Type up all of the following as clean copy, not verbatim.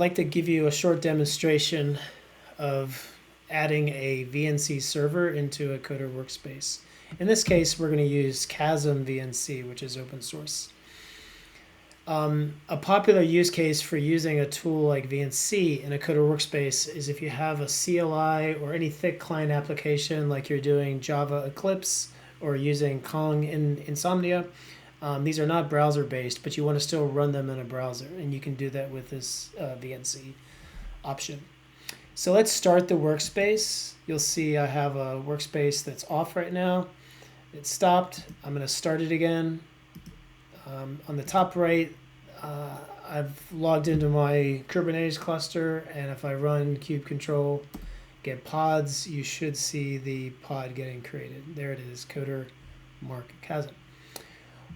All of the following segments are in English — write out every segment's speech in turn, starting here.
like to give you a short demonstration of adding a VNC server into a Coder workspace. In this case, we're going to use KasmVNC, which is open source. A popular use case for using a tool like VNC in a Coder workspace is if you have a CLI or any thick client application, like you're doing Java Eclipse or using Kong Insomnia. These are not browser-based, but you want to still run them in a browser, and you can do that with this VNC option. So let's start the workspace. You'll see I have a workspace that's off right now. It stopped. I'm going to start it again. On the top right, I've logged into my Kubernetes cluster, and if I run kube control, get pods, you should see the pod getting created. There it is, Coder Mark Kasm.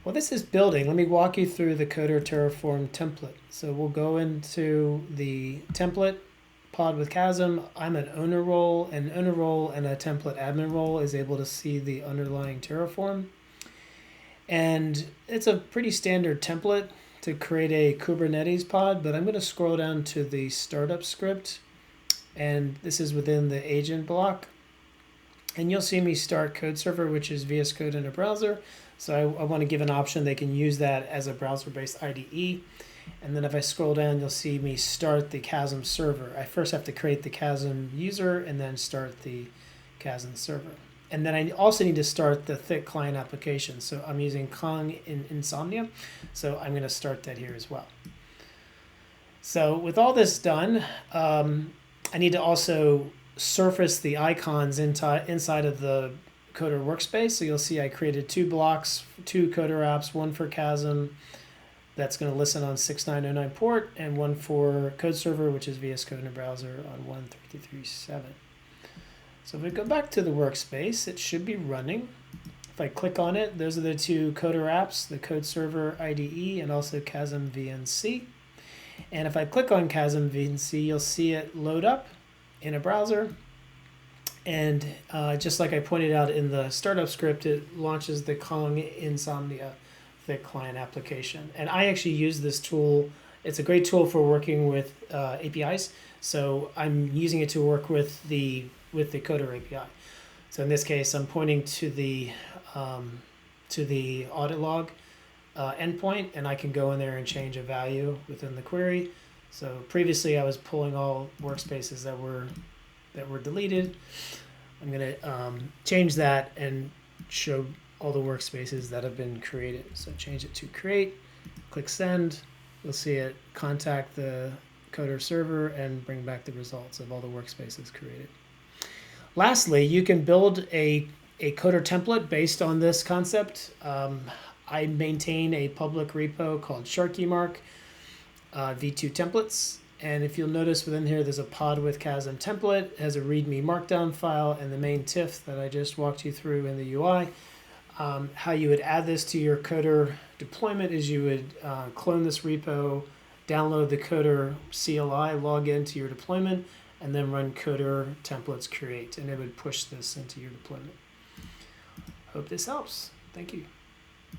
Well, this is building. Let me walk you through the Coder Terraform template. So we'll go into the template, pod with Kasm. I'm an owner role. An owner role and a template admin role is able to see the underlying Terraform. And it's a pretty standard template to create a Kubernetes pod, but I'm going to scroll down to the startup script, and this is within the agent block. And you'll see me start code server, which is VS Code in a browser. So I want to give an option they can use that as a browser-based IDE. And then if I scroll down, you'll see me start the Kasm server. I first have to create the Kasm user and then start the Kasm server. And then I also need to start the thick client application. So I'm using Kong Insomnia. So I'm going to start that here as well. So with all this done, I need to also surface the icons inside of the Coder workspace. So you'll see I created 2 blocks, 2 Coder apps, one for Kasm that's going to listen on 6909 port, and one for Code Server, which is VS Code in a browser on 13337. So if we go back to the workspace, it should be running. If I click on it, those are the 2 Coder apps, the Code Server IDE and also KasmVNC. And if I click on KasmVNC, you'll see it load up in a browser. And just like I pointed out in the startup script, it launches the Kong Insomnia thick client application. And I actually use this tool. It's a great tool for working with APIs. So I'm using it to work with the Coder API. So in this case, I'm pointing to the audit log endpoint, and I can go in there and change a value within the query. So previously, I was pulling all workspaces that were deleted. I'm going to change that and show all the workspaces that have been created. So change it to create, click send. You'll see it contact the Coder server and bring back the results of all the workspaces created. Lastly, you can build a Coder template based on this concept. I maintain a public repo called SharkyMark v2 templates. And if you'll notice within here, there's a pod with Kasm template, it has a README markdown file, and the main TIFF that I just walked you through in the UI. How you would add this to your Coder deployment is you would clone this repo, download the Coder CLI, log into your deployment, and then run Coder templates create, and it would push this into your deployment. Hope this helps. Thank you.